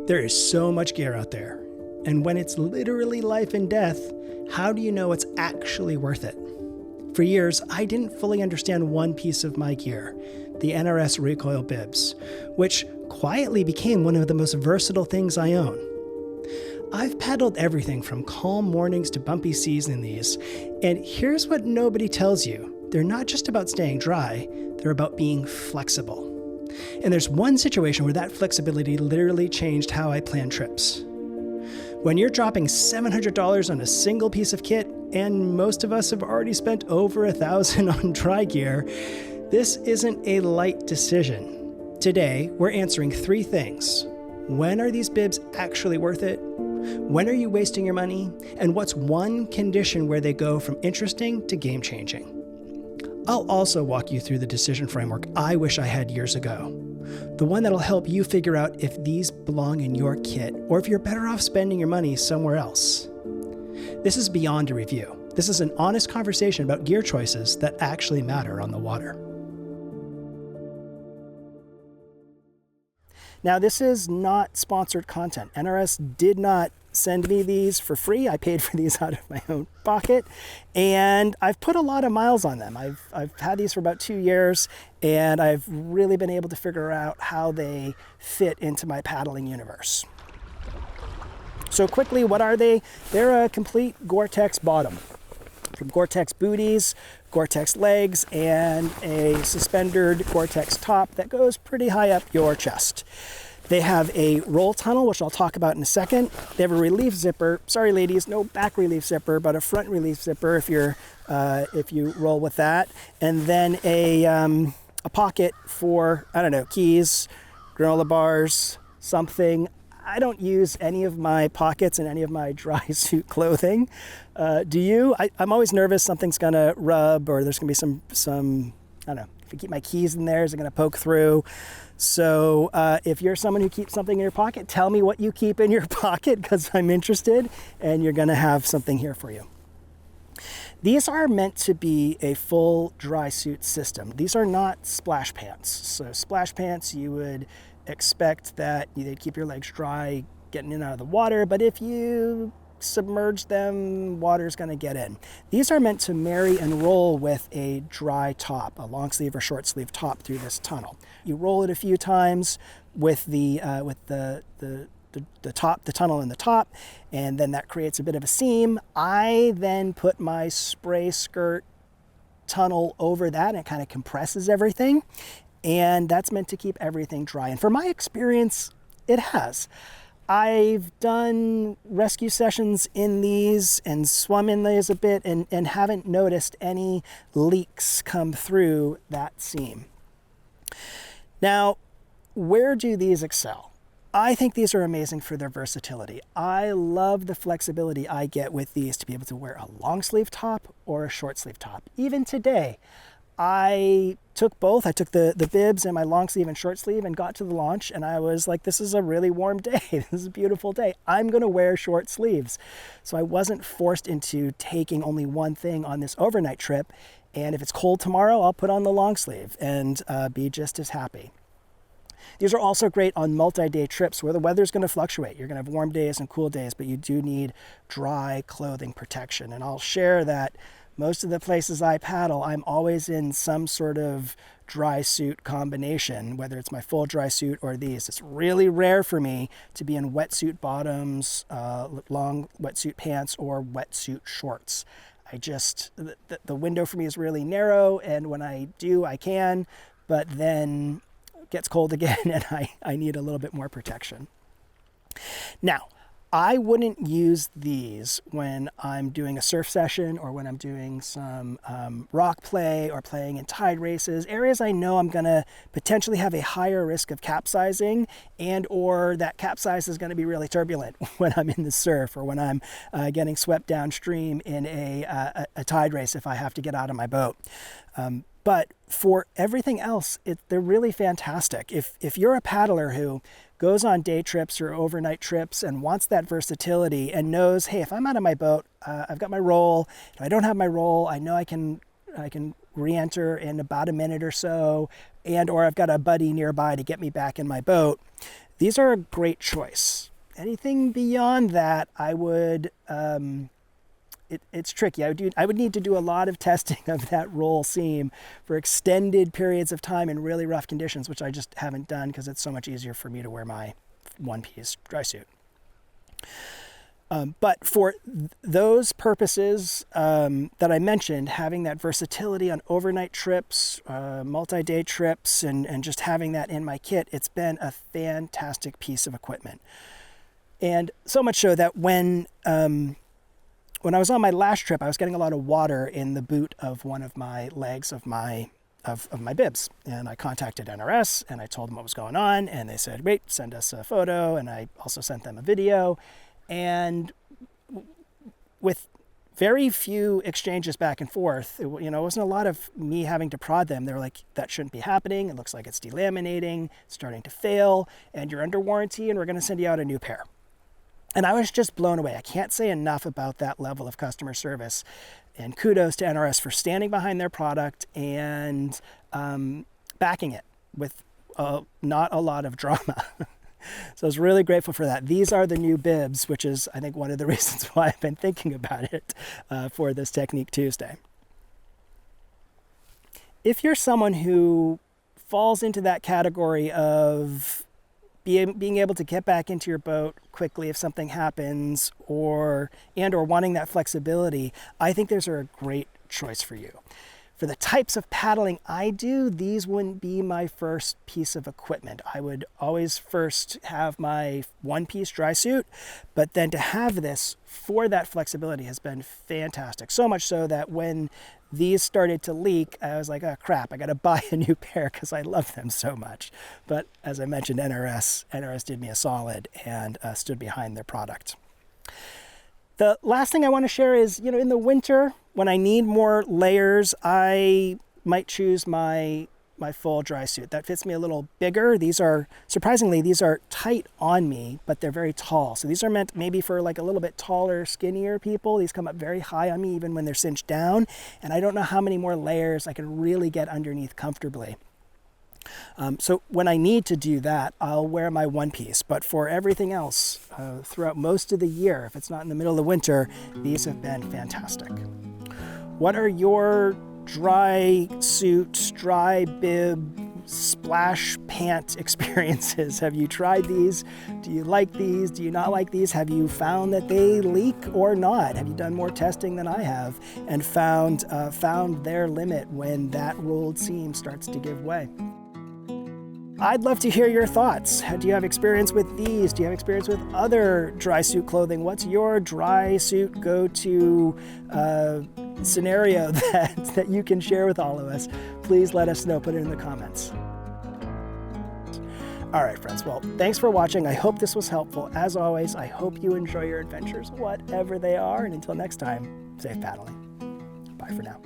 There is so much gear out there, and when it's literally life and death, how do you know it's actually worth it? For years, I didn't fully understand one piece of my gear, the NRS Recoil Bibs, which quietly became one of the most versatile things I own. I've paddled everything from calm mornings to bumpy seas in these, and here's what nobody tells you. They're not just about staying dry, they're about being flexible. And there's one situation where that flexibility literally changed how I plan trips. When you're dropping $700 on a single piece of kit, and most of us have already spent over $1,000 on dry gear, this isn't a light decision. Today, we're answering 3 things. When are these bibs actually worth it? When are you wasting your money? And what's one condition where they go from interesting to game-changing? I'll also walk you through the decision framework I wish I had years ago. The one that'll help you figure out if these belong in your kit or if you're better off spending your money somewhere else. This is beyond a review. This is an honest conversation about gear choices that actually matter on the water. Now, this is not sponsored content. NRS did not send me these for free. I paid for these out of my own pocket, and I've put a lot of miles on them. I've had these for about 2 years, and I've really been able to figure out how they fit into my paddling universe. So quickly, what are they? They're a complete Gore-Tex bottom, from Gore-Tex booties, Gore-Tex legs, and a suspendered Gore-Tex top that goes pretty high up your chest. They have a roll tunnel, which I'll talk about in a second. They have a relief zipper. Sorry, ladies, no back relief zipper, but a front relief zipper if you roll with that. And then a pocket for, I don't know, keys, granola bars, something. I don't use any of my pockets in any of my dry suit clothing. Do you? I'm always nervous something's gonna rub or there's gonna be some I don't know, if I keep my keys in there, is it gonna poke through? So if you're someone who keeps something in your pocket, tell me what you keep in your pocket because I'm interested and you're gonna have something here for you. These are meant to be a full dry suit system. These are not splash pants. So splash pants, you would expect that they'd keep your legs dry getting in and out of the water, but if you submerge them, water's going to get in. These are meant to marry and roll with a dry top, a long sleeve or short sleeve top through this tunnel. You roll it a few times with the top, the tunnel in the top, and then that creates a bit of a seam. I then put my spray skirt tunnel over that, and it kind of compresses everything. And that's meant to keep everything dry. And from my experience, it has. I've done rescue sessions in these and swum in these a bit and haven't noticed any leaks come through that seam. Now, where do these excel? I think these are amazing for their versatility. I love the flexibility I get with these to be able to wear a long sleeve top or a short sleeve top. Even today, I took both. I took the bibs and my long sleeve and short sleeve and got to the launch and I was like, this is a really warm day. This is a beautiful day. I'm gonna wear short sleeves. So I wasn't forced into taking only one thing on this overnight trip. And if it's cold tomorrow, I'll put on the long sleeve and be just as happy. These are also great on multi-day trips where the weather's going to fluctuate. You're going to have warm days and cool days, but you do need dry clothing protection. And I'll share that most of the places I paddle, I'm always in some sort of dry suit combination, whether it's my full dry suit or these. It's really rare for me to be in wetsuit bottoms, long wetsuit pants, or wetsuit shorts. The window for me is really narrow, and when I do, I can, but then it gets cold again and I need a little bit more protection. Now, I wouldn't use these when I'm doing a surf session or when I'm doing some rock play or playing in tide races, areas I know I'm going to potentially have a higher risk of capsizing, and or that capsize is going to be really turbulent when I'm in the surf or when I'm getting swept downstream in a tide race if I have to get out of my boat. But for everything else, they're really fantastic. If you're a paddler who goes on day trips or overnight trips and wants that versatility and knows, hey, if I'm out of my boat, I've got my roll. If I don't have my roll, I know I can re-enter in about a minute or so, and or I've got a buddy nearby to get me back in my boat. these are a great choice. Anything beyond that, I would, it's tricky. I would need to do a lot of testing of that roll seam for extended periods of time in really rough conditions, which I just haven't done because it's so much easier for me to wear my one-piece dry suit. But for those purposes that I mentioned, having that versatility on overnight trips, multi-day trips, and just having that in my kit, it's been a fantastic piece of equipment. And so much so that when I was on my last trip, I was getting a lot of water in the boot of one of my legs of my bibs. And I contacted NRS and I told them what was going on. And they said, great, send us a photo. And I also sent them a video. And with very few exchanges back and forth, it wasn't a lot of me having to prod them. They were like, that shouldn't be happening. It looks like it's delaminating, it's starting to fail, and you're under warranty, and we're going to send you out a new pair. And I was just blown away. I can't say enough about that level of customer service. And kudos to NRS for standing behind their product and backing it with not a lot of drama. So I was really grateful for that. These are the new bibs, which is, I think, one of the reasons why I've been thinking about it for this Technique Tuesday. If you're someone who falls into that category of being able to get back into your boat quickly if something happens, or wanting that flexibility, I think these are a great choice for you. For the types of paddling I do, these wouldn't be my first piece of equipment. I would always first have my one-piece dry suit, but then to have this for that flexibility has been fantastic. So much so that when these started to leak, I was like, oh crap, I gotta buy a new pair because I love them so much. But as I mentioned, NRS did me a solid and stood behind their product. The last thing I want to share is, in the winter, when I need more layers, I might choose my full dry suit. That fits me a little bigger. Surprisingly, these are tight on me, but they're very tall. So these are meant maybe for like a little bit taller, skinnier people. These come up very high on me, even when they're cinched down. And I don't know how many more layers I can really get underneath comfortably. So when I need to do that, I'll wear my one piece. But for everything else, throughout most of the year, if it's not in the middle of the winter, these have been fantastic. What are your dry suit, dry bib, splash pant experiences? Have you tried these? Do you like these? Do you not like these? Have you found that they leak or not? Have you done more testing than I have and found their limit when that rolled seam starts to give way? I'd love to hear your thoughts. Do you have experience with these? Do you have experience with other dry suit clothing? What's your dry suit go-to scenario that you can share with all of us? Please let us know. Put it in the comments. All right, friends. Well, thanks for watching. I hope this was helpful. As always, I hope you enjoy your adventures, whatever they are. And until next time, safe paddling. Bye for now.